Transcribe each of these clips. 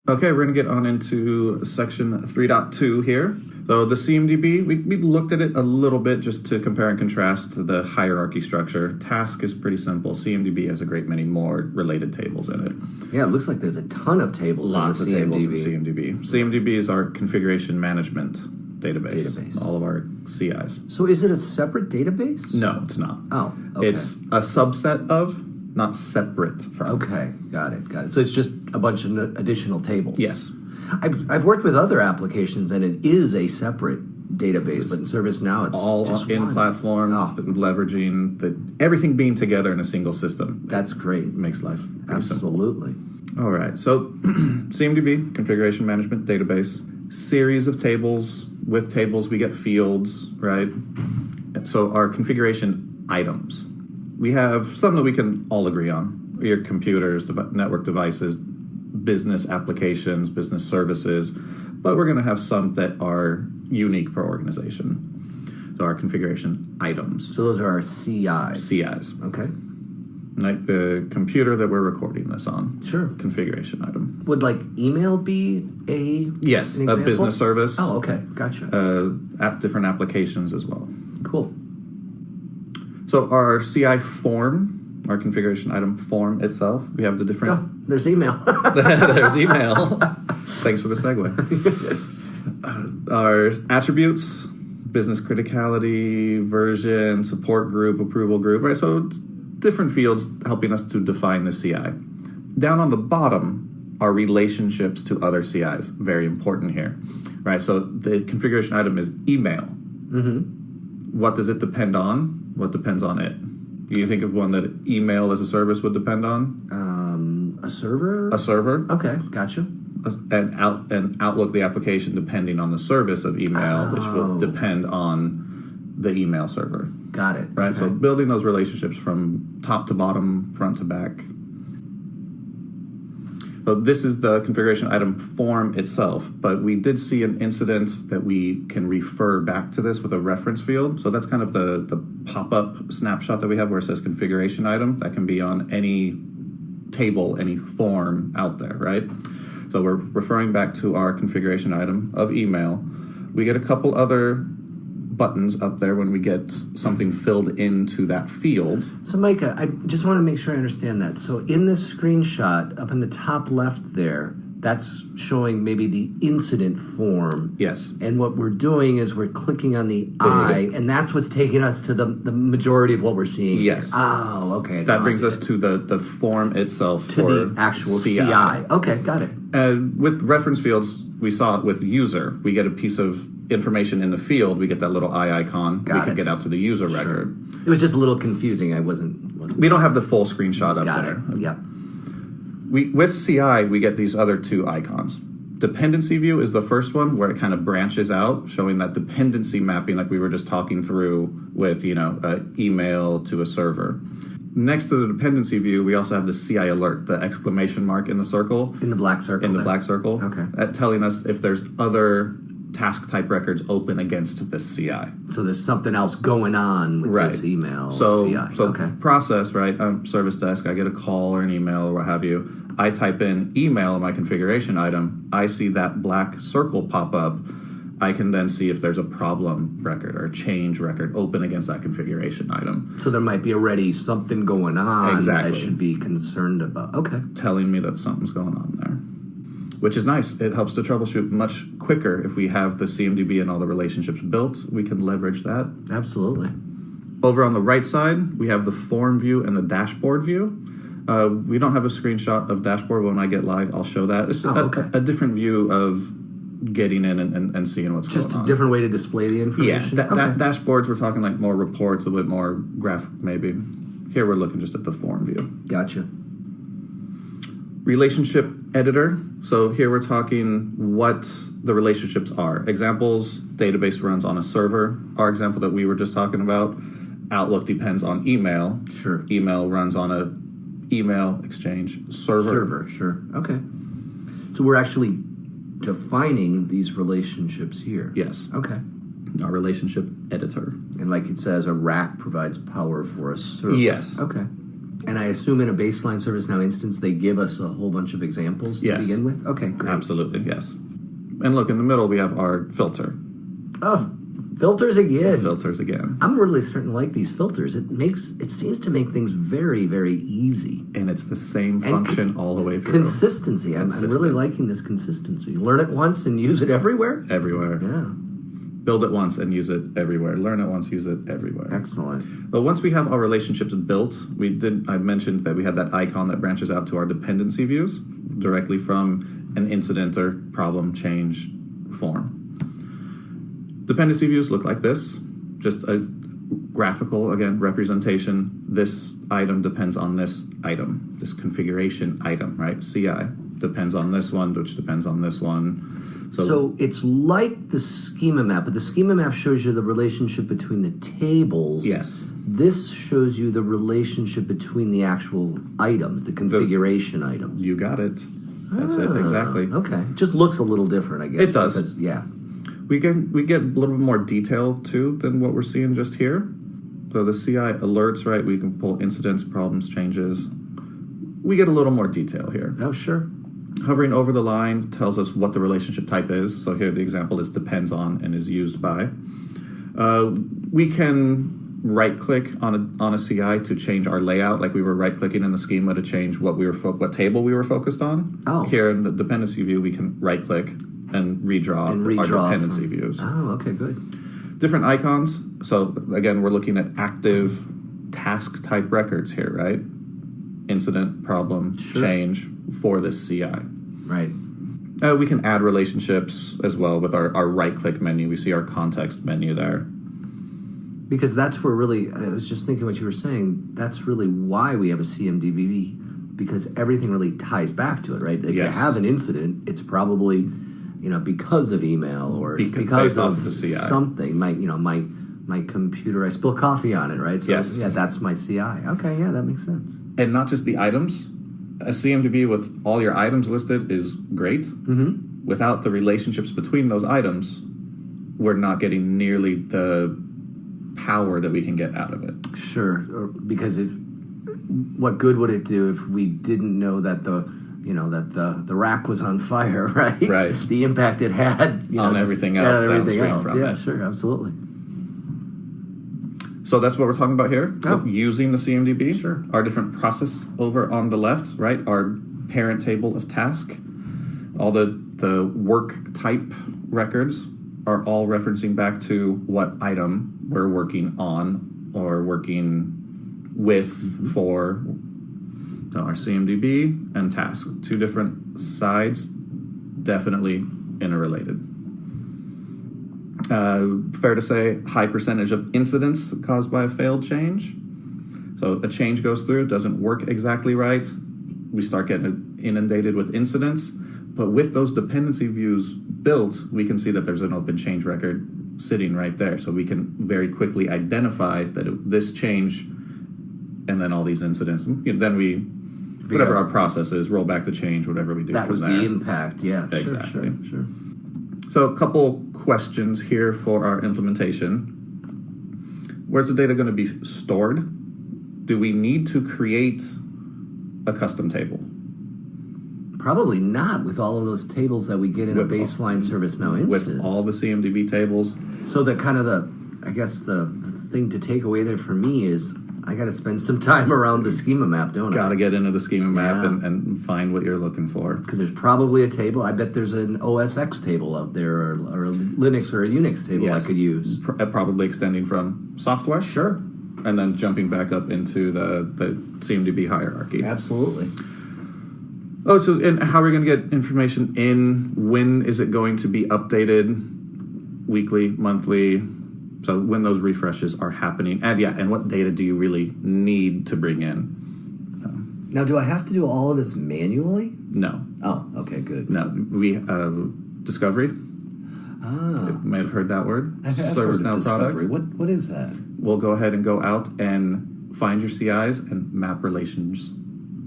Okay, we're going to get on into section 3.2 here. So the Cmdb, we looked at it a little bit just to compare and contrast the hierarchy structure. Task is pretty simple. Cmdb has a great many more related tables in it. Yeah, it looks like there's a ton of tables Lots in the of Cmdb. tables in Cmdb. Cmdb is our configuration management database. All of our CIs. So is it a separate database? No, it's not. Oh, okay. It's a subset of, not separate from. Okay, got it. So it's just a bunch of additional tables. Yes. I've worked with other applications, and it is a separate database, but in ServiceNow, it's all just in one. platform, leveraging everything being together in a single system. That's great. It makes life pretty Absolutely. simple. All right, so CMDB, configuration management database, series of tables. With tables, we get fields, right? So our configuration items. We have some that we can all agree on. Your computers, network devices, business applications, business services, but we're going to have some that are unique per organization. So our configuration items. So those are our CIs. CIs. Okay. Like the computer that we're recording this on. Sure. Configuration item. Would like email be Yes, an a example? business service. Oh, okay. Gotcha. Different applications as well. Cool. So our CI form, our configuration item form itself, we have the different... Oh, there's email. There's email. Thanks for the segue. Our attributes, business criticality, version, support group, approval group, right? So it's different fields helping us to define the CI. Down on the bottom are relationships to other CIs. Very important here, right? So the configuration item is email. Mm-hmm. What does it depend on? What depends on it? Do you think of one that email as a service would depend on? A server? A server. Okay, gotcha. And Outlook, the application, depending on the service of email, which will depend on the email server. Got it. Right? Okay. So building those relationships from top to bottom, front to back. So this is the configuration item form itself, but we did see an incident that we can refer back to this with a reference field. So that's kind of the pop-up snapshot that we have where it says configuration item. That can be on any table, any form out there, right? So we're referring back to our configuration item of email. We get a couple other buttons up there when we get something filled into that field. So Micah, I just want to make sure I understand that. So in this screenshot, up in the top left there, that's showing maybe the incident form. Yes. And what we're doing is we're clicking on the I, and that's what's taking us to the majority of what we're seeing. Yes. Here. Oh, okay. That brings us to the form itself. To the actual CI. Okay, got it. With reference fields, we saw it with user. We get a piece of information in the field. We get that little eye icon. We can get out to the user record. It was just a little confusing. I wasn't. We don't have the full screenshot up there. Got it. Yep. With CI, we get these other two icons. Dependency view is the first one where it kind of branches out, showing that dependency mapping like we were just talking through with, email to a server. Next to the dependency view, we also have the CI alert, the exclamation mark in the circle. In the black circle. Black circle. Okay. That telling us if there's other task type records open against this CI. So there's something else going on with this email CI. So process, right? Service desk, I get a call or an email or what have you. I type in email in my configuration item. I see that black circle pop up. I can then see if there's a problem record or a change record open against that configuration item. So there might be already something going on that I should be concerned about. Okay. Telling me that something's going on there. Which is nice. It helps to troubleshoot much quicker if we have the CMDB and all the relationships built. We can leverage that. Absolutely. Over on the right side, we have the form view and the dashboard view. We don't have a screenshot of dashboard. When I get live, I'll show that. It's a different view of getting in and seeing what's going on. Just a different way to display the information? Yeah. Dashboards, we're talking like more reports, a bit more graphic maybe. Here we're looking just at the form view. Gotcha. Relationship editor. So here we're talking what the relationships are. Examples, database runs on a server. Our example that we were just talking about, Outlook depends on email. Sure. Email runs on a email exchange server. Sure. Okay. So we're actually defining these relationships here. Yes. Okay. Our relationship editor. And like it says, a rack provides power for a server. Yes. Okay. And I assume in a baseline ServiceNow instance, they give us a whole bunch of examples to begin with? Okay, great. Absolutely, yes. And look, in the middle, we have our filter. Oh, filters again. Filters again. I'm really starting to like these filters. It seems to make things very, very easy. And it's the same function all the way through. Consistency. I'm really liking this consistency. Learn it once and use it everywhere? Everywhere. Yeah. Build it once and use it everywhere. Learn it once, use it everywhere. Excellent. But once we have our relationships built, I mentioned that we had that icon that branches out to our dependency views directly from an incident or problem change form. Dependency views look like this, just a graphical, again, representation. This item depends on this item, this configuration item, right? CI depends on this one, which depends on this one. So it's like the schema map, but the schema map shows you the relationship between the tables. Yes. This shows you the relationship between the actual items, the configuration items. You got it. That's it, exactly. Okay. Just looks a little different, I guess. It does. Because, yeah. We get a little bit more detail, too, than what we're seeing just here. So the CI alerts, right? We can pull incidents, problems, changes. We get a little more detail here. Oh, sure. Hovering over the line tells us what the relationship type is. So here the example is depends on and is used by. We can right-click on a CI to change our layout, like we were right-clicking in the schema to change what table we were focused on. Oh. Here in the dependency view, we can right-click and redraw our dependency views. Oh, okay, good. Different icons. So again, we're looking at active task-type records here, right? Incident, problem, change for this CI. Right. We can add relationships as well with our right-click menu. We see our context menu there. Because that's where really, I was just thinking what you were saying, that's really why we have a CMDB, because everything really ties back to it, right? If you have an incident, it's probably, because of email or it's because of the CI. Something. My computer, I spilled coffee on it, right? So yeah, that's my CI. Okay, yeah, that makes sense. And not just the items. A CMDB with all your items listed is great. Mm-hmm. Without the relationships between those items, we're not getting nearly the power that we can get out of it. Sure, because what good would it do if we didn't know that the rack was on fire, right? Right. The impact it had on everything else downstream from it. Yeah, sure, absolutely. So that's what we're talking about here, using the CMDB. Sure. Our different process over on the left, right? Our parent table of task. All the work type records are all referencing back to what item we're working on or working with for our CMDB and task. Two different sides, definitely interrelated. Fair to say, high percentage of incidents caused by a failed change. So a change goes through, doesn't work exactly right. We start getting inundated with incidents. But with those dependency views built, we can see that there's an open change record sitting right there. So we can very quickly identify that this change and then all these incidents. Then we, whatever our process is, roll back the change, whatever we do that from was there. the impact, yeah. Exactly. Sure. So a couple questions here for our implementation. Where's the data going to be stored? Do we need to create a custom table? Probably not with all of those tables that we get in a baseline ServiceNow instance. With all the CMDB tables. So that kind of the thing to take away there for me is I got to spend some time around the schema map, don't I? Got to get into the schema map and find what you're looking for. Because there's probably a table. I bet there's an OS X table out there or a Linux or a Unix table I could use. Probably extending from software. Sure. And then jumping back up into the CMDB hierarchy. Absolutely. Oh, so and how are we going to get information in? When is it going to be updated? Weekly, monthly? So when those refreshes are happening. And what data do you really need to bring in? Now, do I have to do all of this manually? No. Oh, okay, good. No. We Discovery. You might have heard that word. ServiceNow product. What is that? We'll go ahead and go out and find your CIs and map relations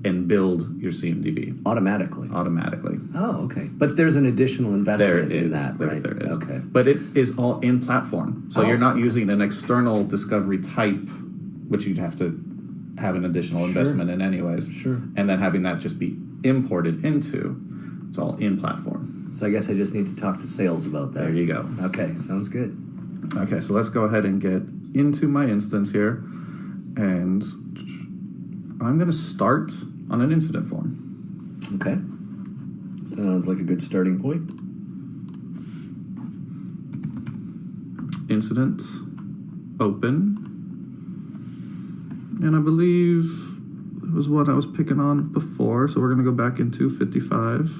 and build your CMDB. Automatically. Oh, okay. But there's an additional investment in that, right? There is. Okay. But it is all in platform. So you're not using an external discovery type, which you'd have to have an additional investment in anyways. Sure. And then having that just be imported into, it's all in platform. So I guess I just need to talk to sales about that. There you go. Okay, sounds good. Okay, so let's go ahead and get into my instance here. And I'm going to start on an incident form. Okay. Sounds like a good starting point. Incident, open. And I believe it was what I was picking on before, so we're going to go back into 55.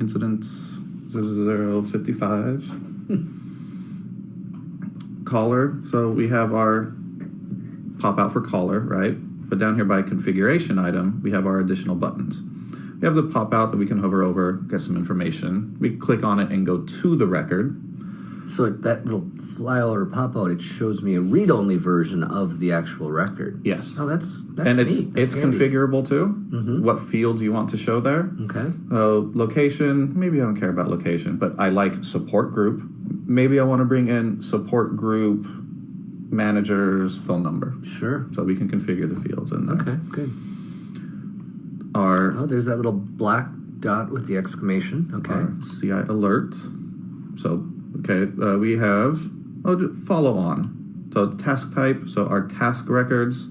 Incident 0055. Caller, so we have our pop out for caller, right? But down here by configuration item, we have our additional buttons. We have the pop out that we can hover over, get some information. We click on it and go to the record. So that little flyout or pop out, it shows me a read-only version of the actual record. Yes. Oh, that's and neat. It's configurable too. Mm-hmm. What fields you want to show there. Okay. Location, maybe I don't care about location, but I like support group. Maybe I want to bring in support group manager's phone number. Sure. So we can configure the fields in there. Okay, good. There's that little black dot with the exclamation. Okay. Our CI alert. So, okay, we have follow on. So task type, so our task records.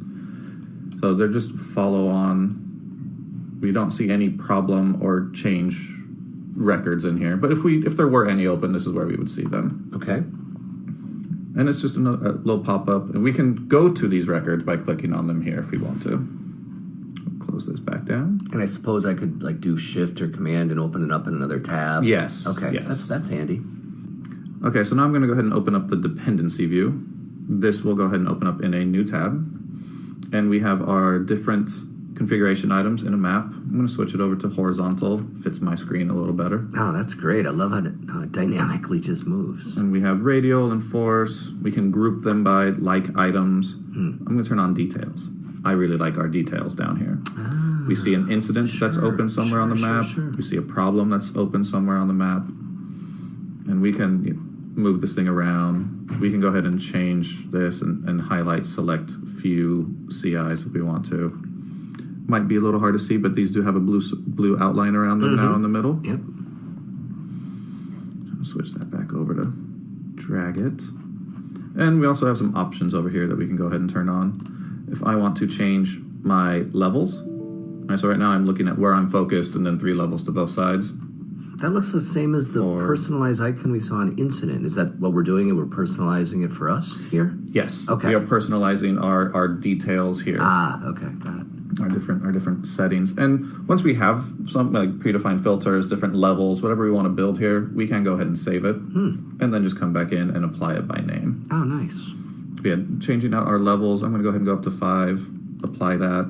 So they're just follow on. We don't see any problem or change records in here. But if there were any open, this is where we would see them. Okay. And it's just a little pop-up. And we can go to these records by clicking on them here if we want to. Close this back down. And I suppose I could do Shift or Command and open it up in another tab. Yes. Okay. Yes. That's handy. Okay, so now I'm going to go ahead and open up the dependency view. This will go ahead and open up in a new tab. And we have our different configuration items in a map. I'm going to switch it over to horizontal. Fits my screen a little better. Oh, that's great. I love how it dynamically just moves. And we have radial and force. We can group them by like items. I'm going to turn on details. I really like our details down here. We see an incident that's open somewhere on the map. We see a problem that's open somewhere on the map. And we can move this thing around. We can go ahead and change this and highlight select few CIs if we want to. Might be a little hard to see, but these do have a blue outline around them now in the middle. Yep. I'll switch that back over to drag it. And we also have some options over here that we can go ahead and turn on. If I want to change my levels, so right now I'm looking at where I'm focused and then 3 levels to both sides. That looks the same as the personalized icon we saw in Incident. Is that what we're doing, and we're personalizing it for us here? Yes. Okay. We are personalizing our details here. Okay, got it. Our different settings. And once we have some predefined filters, different levels, whatever we want to build here, we can go ahead and save it and then just come back in and apply it by name. Oh, nice. Yeah, changing out our levels. I'm going to go ahead and go up to 5, apply that.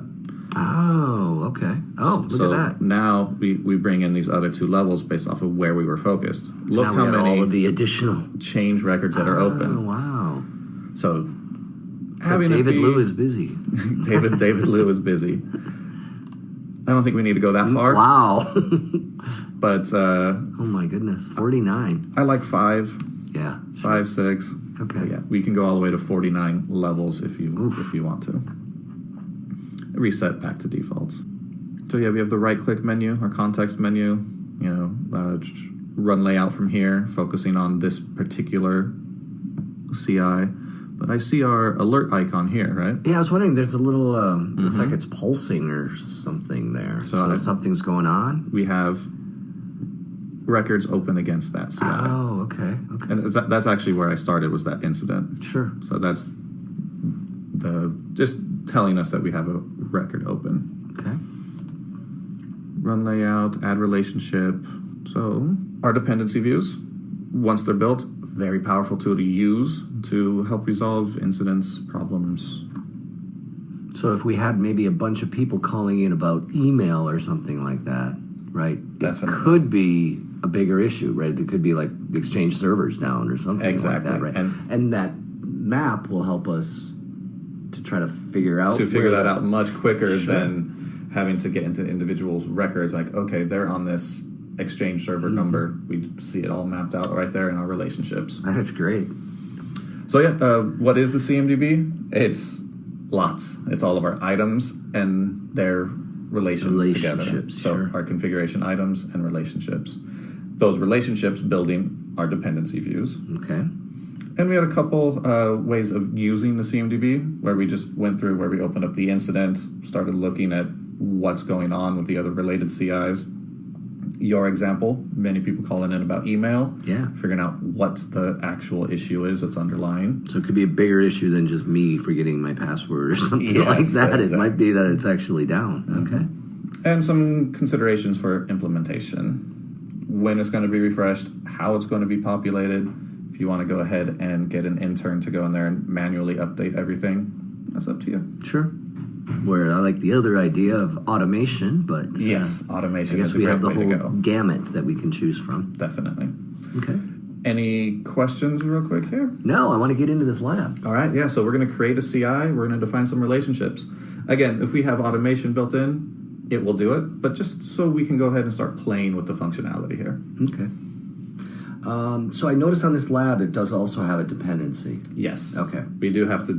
Oh, okay. Oh, look at that. Now we bring in these other 2 levels based off of where we were focused. Look now how many all of the additional change records that are open. Oh, wow. So it's like David Liu is busy. David Liu is busy. I don't think we need to go that far. Wow. But oh my goodness, 49. I like 5. Yeah. 5, 6. Okay. But yeah, we can go all the way to 49 levels if you want to. Reset back to defaults. So yeah, we have the right-click menu, our context menu. Run layout from here, focusing on this particular CI. But I see our alert icon here, right? Yeah, I was wondering. There's a little. Looks like it's pulsing or something there. So something's going on. We have records open against that CI. Oh, okay. And that's actually where I started, was that incident. Sure. So that's just telling us that we have a record open. Okay. Run layout, add relationship. So our dependency views, once they're built, very powerful tool to use to help resolve incidents, problems. So if we had maybe a bunch of people calling in about email or something like that, right? Definitely. It could be a bigger issue, right? It could be like the Exchange server's down or something like that, right? And that map will help us to try to figure out that out much quicker than having to get into individuals' records. Like, okay, they're on this Exchange server number. We see it all mapped out right there in our relationships. That's great. So yeah, what is the CMDB? It's Lots. It's all of our items and their relations together. So sure. Our configuration items and relationships. Those relationships building our dependency views. Okay. And we had a couple ways of using the CMDB where we just went through where we opened up the incident, started looking at what's going on with the other related CIs. Your example, many people calling in about email. Yeah. Figuring out what the actual issue is that's underlying. So it could be a bigger issue than just me forgetting my password or something like that. Exactly. It might be that it's actually down. Okay. And some considerations for implementation. When it's going to be refreshed, how it's going to be populated. If you want to go ahead and get an intern to go in there and manually update everything, that's up to you. Sure. Where I like the other idea of automation, but yes, automation. I guess we have the whole gamut that we can choose from. Definitely. Okay. Any questions real quick here? No, I want to get into this lab. All right, yeah, so we're going to create a CI. We're going to define some relationships. Again, if we have automation built in, it will do it, but just so we can go ahead and start playing with the functionality here. Okay. So I noticed on this lab, it does also have a dependency. Yes. Okay. We do have to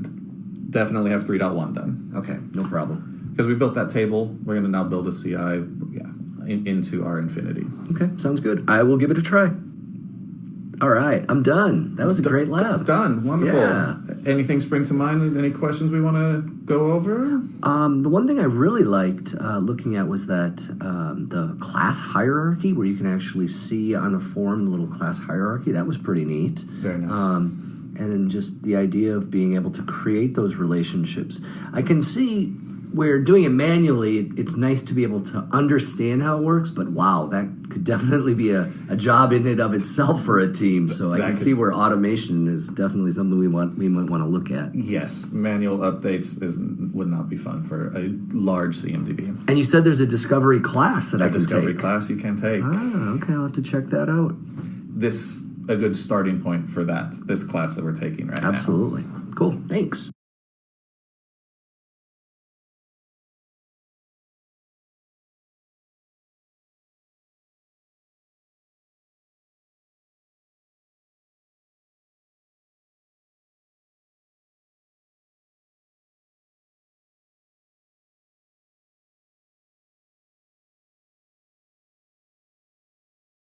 definitely have 3.1 done. Okay, no problem. Because we built that table, we're going to now build a CI into our Infinity. Okay, sounds good. I will give it a try. All right, I'm done. That was a great lab. Done. Wonderful. Yeah. Anything spring to mind? Any questions we want to go over? The one thing I really liked looking at was that the class hierarchy, where you can actually see on the form the little class hierarchy. That was pretty neat. Very nice. And then just the idea of being able to create those relationships. I can see where doing it manually, it's nice to be able to understand how it works, but wow, that could definitely be a job in and of itself for a team. So I can see where automation is definitely something we might want to look at. Yes, manual updates would not be fun for a large CMDB. And you said there's a discovery class that I can take. A discovery class you can take. Ah, okay, I'll have to check that out. A good starting point for this class that we're taking right now. Absolutely. Cool. Thanks.